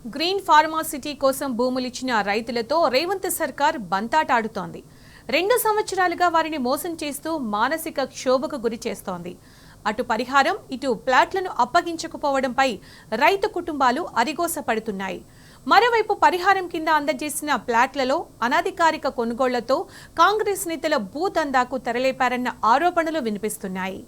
Green pharma city కోసం భూములిచ్చిన రైతులతో రేవంత్ సర్కార్ బంతాటాడుతోంది. 2 సంవత్సరాలుగా వారిని మోసం చేస్తూ మానసిక క్షోభకు గురి చేస్తోంది. అటు పరిహారం, ఇటు ప్లాట్లను అప్పగించకపోవడంపై రైతు కుటుంబాలు అరిగోస పడుతున్నాయి. మరోవైపు పరిహారం కింద అందజేసిన ప్లాట్లలో అనధికారిక కొనుగోళ్లతో కాంగ్రెస్ నేతల భూదందాకు తెరలేపారన్న ఆరోపణలు వినిపిస్తున్నాయి.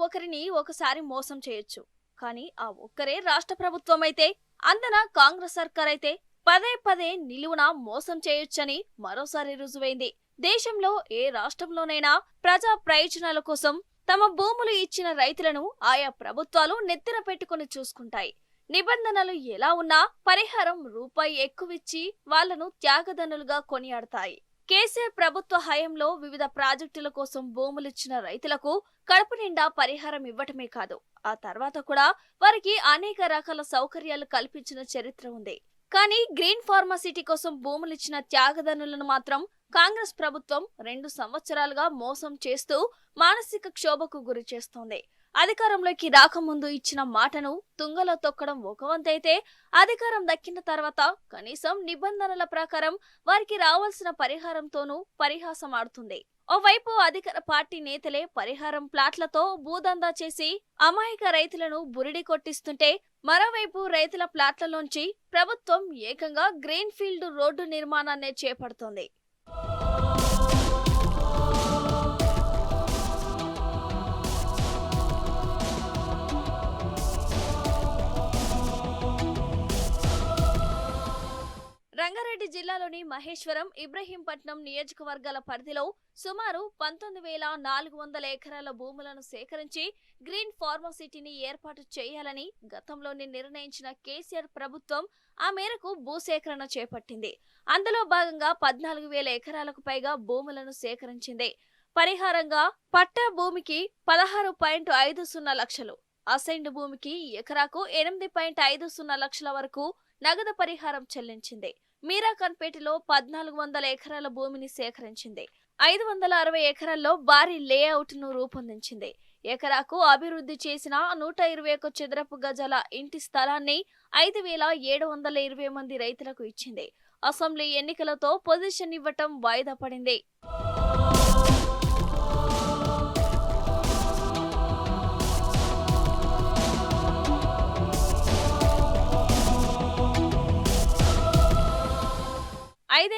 ఒకరిని ఒకసారి మోసం చేయొచ్చు, కానీ ఆ ఒక్కరే రాష్ట్ర ప్రభుత్వం అయితే, అందన కాంగ్రెస్ సర్కార్ అయితే పదే పదే నిలువున మోసం చేయొచ్చని మరోసారి రుజువైంది. దేశంలో ఏ రాష్ట్రంలోనైనా ప్రజా ప్రయోజనాల కోసం తమ భూములు ఇచ్చిన రైతులను ఆయా ప్రభుత్వాలు నెత్తిన పెట్టుకుని చూసుకుంటాయి. నిబంధనలు ఎలా ఉన్నా పరిహారం రూపాయి ఎక్కువిచ్చి వాళ్లను త్యాగదనులుగా కొనియాడతాయి. కేసీఆర్ ప్రభుత్వ హయాంలో వివిధ ప్రాజెక్టుల కోసం భూములిచ్చిన రైతులకు కడుపు నిండా పరిహారం ఇవ్వటమే కాదు, ఆ తర్వాత కూడా వారికి అనేక రకాల సౌకర్యాలు కల్పించిన చరిత్ర ఉంది. కానీ గ్రీన్ ఫార్మాసిటీ కోసం భూములిచ్చిన త్యాగదనులను మాత్రం కాంగ్రెస్ ప్రభుత్వం 2 సంవత్సరాలుగా మోసం చేస్తూ మానసిక క్షోభకు గురి చేస్తోంది. అధికారంలోకి రాకముందు ఇచ్చిన మాటను తుంగలో తొక్కడం ఒక వంతైతే, అధికారం దక్కిన తర్వాత కనీసం నిబంధనల ప్రకారం వారికి రావాల్సిన పరిహారంతోనూ పరిహాసం ఆడుతుంది. ఓవైపు అధికార పార్టీ నేతలే పరిహారం ప్లాట్లతో భూదందా చేసి అమాయక రైతులను బురిడి కొట్టిస్తుంటే, మరోవైపు రైతుల ప్లాట్లలోంచి ప్రభుత్వం ఏకంగా గ్రీన్ ఫీల్డ్ రోడ్డు నిర్మాణాన్నే చేపడుతోంది. రంగారెడ్డి జిల్లాలోని మహేశ్వరం, ఇబ్రహీంపట్నం నియోజకవర్గాల పరిధిలో సుమారు 19,400 ఎకరాల భూములను సేకరించి గ్రీన్ ఫార్మాసిటీని ఏర్పాటు చేయాలని గతంలోనే నిర్ణయించిన కేసీఆర్ ప్రభుత్వం ఆ మేరకు భూసేకరణ చేపట్టింది. అందులో భాగంగా 14,000 ఎకరాలకు పైగా భూములను సేకరించింది. పరిహారంగా పట్టా భూమికి 16.50 లక్షలు, అసైన్డ్ భూమికి ఎకరాకు 8.50 లక్షల వరకు నగదు పరిహారం చెల్లించింది. మీరాఖన్పేటలో 1,400 ఎకరాల భూమిని సేకరించింది. 560 ఎకరాల్లో భారీ లేఅవుట్ ను రూపొందించింది. ఎకరాకు అభివృద్ధి చేసిన 121 చదరపు గజాల ఇంటి స్థలాన్ని 5,720 మంది రైతులకు ఇచ్చింది. అసెంబ్లీ ఎన్నికలతో పొజిషన్ ఇవ్వటం వాయిదా పడింది.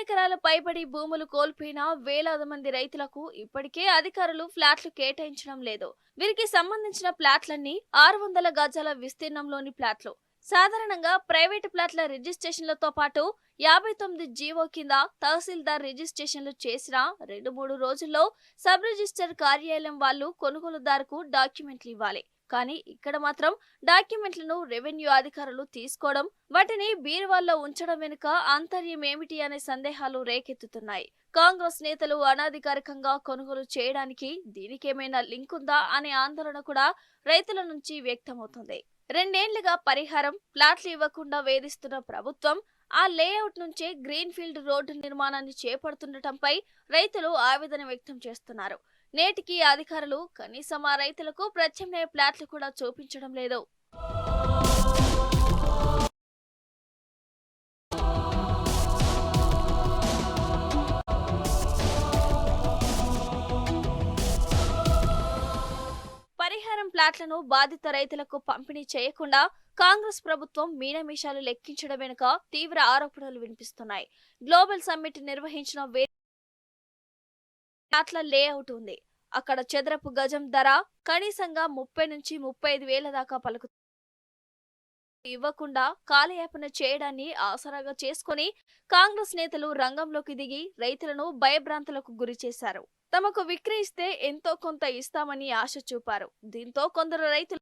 ఎకరాల పైబడి భూములు కోల్పోయిన వేలాది మంది రైతులకు ఇప్పటికే అధికారులు ఫ్లాట్లు కేటాయించడం లేదు. వీరికి సంబంధించిన ప్లాట్లన్నీ 600 గజాల విస్తీర్ణంలోని ప్లాట్లు. సాధారణంగా ప్రైవేటు ప్లాట్ల రిజిస్ట్రేషన్లతో పాటు 59 జీవో కింద తహసీల్దార్ రిజిస్ట్రేషన్లు చేసిన 2-3 రోజుల్లో సబ్ రిజిస్టర్ కార్యాలయం వాళ్ళు కొనుగోలుదారుకు డాక్యుమెంట్లు ఇవ్వాలి. కానీ ఇక్కడ మాత్రం డాక్యుమెంట్లను రెవెన్యూ అధికారులు తీసుకోవడం, వాటిని బీరువాల్లో ఉంచడం వెనుక ఆంతర్యం ఏమిటి అనే సందేహాలు రేకెత్తుతున్నాయి. కాంగ్రెస్ నేతలు అనధికారికంగా కొనుగోలు చేయడానికి దీనికేమైనా లింక్ ఉందా అనే ఆందోళన కూడా రైతుల నుంచి వ్యక్తమవుతుంది. 2 ఏళ్లుగా పరిహారం, ప్లాట్లు ఇవ్వకుండా వేధిస్తున్న ప్రభుత్వం ఆ లేఅవుట్ నుంచే గ్రీన్ ఫీల్డ్ రోడ్డు నిర్మాణాన్ని చేపడుతుండటంపై రైతులు ఆవేదన వ్యక్తం చేస్తున్నారు. నేటికి అధికారులు కనీసం ఆ రైతులకు ప్రత్యామ్నాయ ప్లాట్లు కూడా చూపించడం లేదు. పరిహారం ప్లాట్లను బాధిత రైతులకు పంపిణీ చేయకుండా కాంగ్రెస్ ప్రభుత్వం మీనమీషాలు లెక్కించడం వెనుక తీవ్ర ఆరోపణలు వినిపిస్తున్నాయి. గ్లోబల్ సమ్మిట్ నిర్వహించిన ప్లాట్ల లేఅవుట్ ఉంది. అక్కడ చదరపు గజం ధర కనీసంగా 30 నుంచి 35 వేల దాకా పలుకుతుంది. ఇవ్వకుండా కాలయాపన చేయడాన్ని ఆసరాగా చేసుకుని కాంగ్రెస్ నేతలు రంగంలోకి దిగి రైతులను భయభ్రాంతులకు గురి చేశారు. తమకు విక్రయిస్తే ఎంతో కొంత ఇస్తామని ఆశ చూపారు. దీంతో కొందరు రైతులు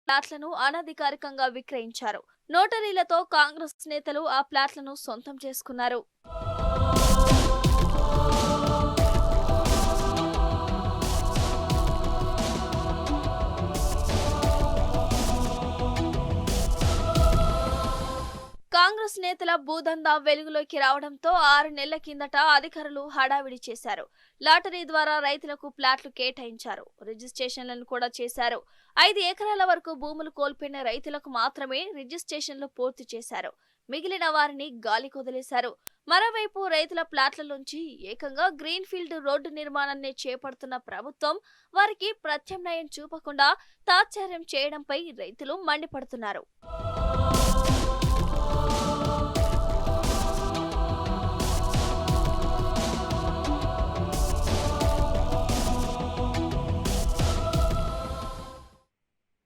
ప్లాట్లను అనధికారికంగా విక్రయించారు. నోటరీలతో కాంగ్రెస్ నేతలు ఆ ప్లాట్లను సొంతం చేసుకున్నారు. కాంగ్రెస్ నేతల భూదందా వెలుగులోకి రావడంతో 6 నెలల కిందట అధికారులు హడావిడి చేశారు. లాటరీ ద్వారా రైతులకు ప్లాట్లు కేటాయించారు. రిజిస్ట్రేషన్లను కూడా చేశారు. 5 ఎకరాల వరకు భూములు కోల్పోయిన రైతులకు మాత్రమే రిజిస్ట్రేషన్లు పూర్తి చేశారు. మిగిలిన వారిని గాలి కొదిలేశారు. మరోవైపు రైతుల ప్లాట్ల నుంచి ఏకంగా గ్రీన్ ఫీల్డ్ రోడ్డు నిర్మాణాన్ని చేపడుతున్న ప్రభుత్వం వారికి ప్రత్యామ్నాయం చూపకుండా తాత్సార్యం చేయడంపై రైతులు మండిపడుతున్నారు.